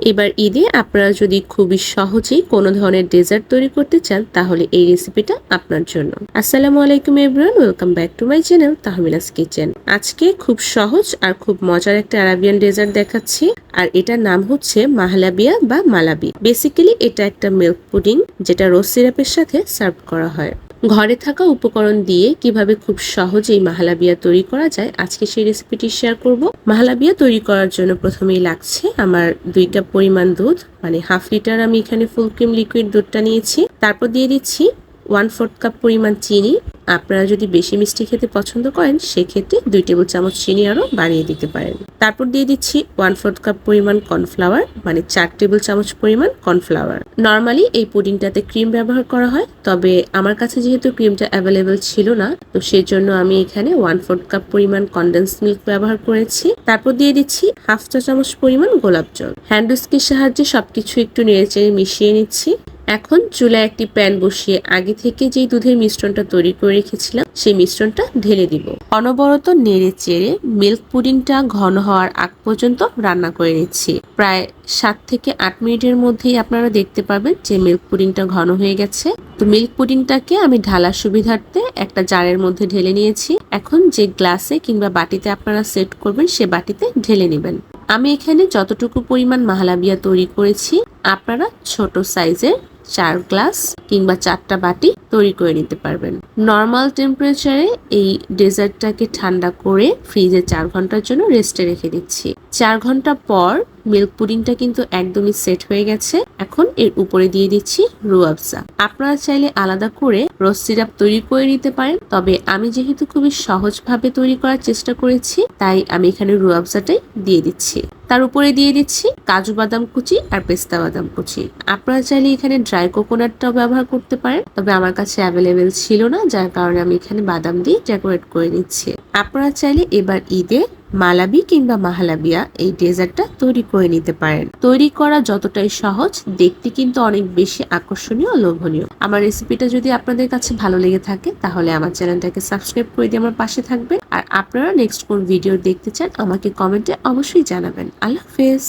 এবার ঈদে আপনারা যদি খুবই সহজেই কোনো ধরনের ডেজার্ট তৈরি করতে চান তাহলে এই রেসিপিটা আপনার জন্য। আসসালামু আলাইকুম everyone, welcome back to my channel Tahmila's kitchen. আজকে খুব সহজ আর খুব মজার একটা আরাবিয়ান ডেজার্ট দেখাচ্ছি, আর এটার নাম হচ্ছে মাহলাবিয়া বা মালাবি। বেসিক্যালি এটা একটা মিল্ক পুডিং যেটা রোজ সিরাপের সাথে সার্ভ করা হয়। ঘরে থাকা উপকরণ দিয়ে কিভাবে খুব সহজেই মাহলাবিয়া তৈরি করা যায় আজকে সেই রেসিপিটি শেয়ার করব। মাহলাবিয়া তৈরি করার জন্য প্রথমেই লাগছে আমার 2 কাপ পরিমাণ দুধ, মানে হাফ লিটার আমি এখানে ফুল ক্রিম লিকুইড দুধটা নিয়েছি। তারপর দিয়ে দিচ্ছি 1/4 কাপ পরিমাণ চিনি। আপনারা যদি বেশি মিষ্টি খেতে পছন্দ করেন সেক্ষেত্রে 2 টেবিল চামচ চিনি আরো বাড়িয়ে দিতে পারেন। তারপর দিয়ে দিচ্ছি 1/4 কাপ পরিমাণ কর্নফ্লাওয়ার, মানে 4 টেবিল চামচ পরিমাণ কর্নফ্লাওয়ার। নর্মালি এই পুডিংটাতে ক্রিম ব্যবহার করা হয়, তবে আমার কাছে যেহেতু ক্রিমটা অ্যাভেলেবেল ছিল না, তো সেজন্য আমি এখানে 1/4 কাপ পরিমাণ কনডেন্স মিল্ক ব্যবহার করেছি। তারপর দিয়ে দিচ্ছি হাফ চা চামচ পরিমাণ গোলাপ জল। হ্যান্ড উইস্কের সাহায্যে সবকিছু একটু নেড়েচেড়ে মিশিয়ে নিচ্ছি। এখন চুলায় একটি প্যান বসিয়ে আগে থেকে যেই দুধের মিশ্রণটা তৈরি করে রেখেছিলাম সেই মিশ্রণটা ঢেলে দিব। অনবরত নেড়ে চেড়ে মিল্ক পুডিংটা ঘন হওয়ার আগ পর্যন্ত রান্না করে নিচ্ছি। প্রায় 7 থেকে 8 মিনিটের মধ্যেই আপনারা দেখতে পাবেন যে মিল্ক পুডিংটা ঘন হয়ে গেছে। তো মিল্ক পুডিংটাকে আমি ঢালার সুবিধার্থে একটা জারের মধ্যে ঢেলে নিয়েছি। এখন যে গ্লাসে কিংবা বাটিতে আপনারা সেট করবেন সে বাটিতে ঢেলে নেবেন। আমি এখানে যতটুকু পরিমাণ মাহলাবিয়া তৈরি করেছি আপনারা ছোট সাইজের 4 গ্লাস কিংবা 4টা বাটি তৈরি করে নিতে পারবেন। নর্মাল টেম্পারেচারে এই ডেজার্টটাকে ঠান্ডা করে ফ্রিজে 4 ঘন্টার জন্য রেস্টে রেখে দিচ্ছি। 4 ঘন্টা পর মিল্ক পুডিংটা কিন্তু একদমই সেট হয়ে গেছে। এখন এর উপরে দিয়ে দিচ্ছি রুয়াবজা। আপনারা চাইলে আলাদা করে রোজ সিরাপ তৈরি করে নিতে পারেন, তবে আমি যেহেতু খুবই সহজভাবে তৈরি করার চেষ্টা করেছি তাই আমি এখানে রুয়াবজাটাই দিয়ে দিচ্ছি। তার উপরে দিয়ে দিচ্ছি কাজু বাদাম কুচি আর পেস্তা বাদাম কুচি। আপনারা চাইলে এখানে ড্রাই কোকোনাটটাও ব্যবহার করতে পারেন, তবে আমার কাছে অ্যাভেলেবেল ছিল না, যার কারণে আমি এখানে বাদাম দিয়ে ডেকোরেট করে নিচ্ছি। আপনারা চাইলে এবার ঈদে মালাবি কিংবা মাহলাবিয়া এই ডেজার্টটা তৈরি করে নিতে পারেন। তৈরি করা যতটাই সহজ, দেখতে কিন্তু অনেক বেশি আকর্ষণীয় ও লোভনীয়। আমার রেসিপিটা যদি আপনাদের কাছে ভালো লেগে থাকে তাহলে আমার চ্যানেলটাকে সাবস্ক্রাইব করে দিয়ে আমার পাশে থাকবেন। আর আপনারা নেক্সট কোন ভিডিও দেখতে চান আমাকে কমেন্টে অবশ্যই জানাবেন। আল্লাহ হাফেজ।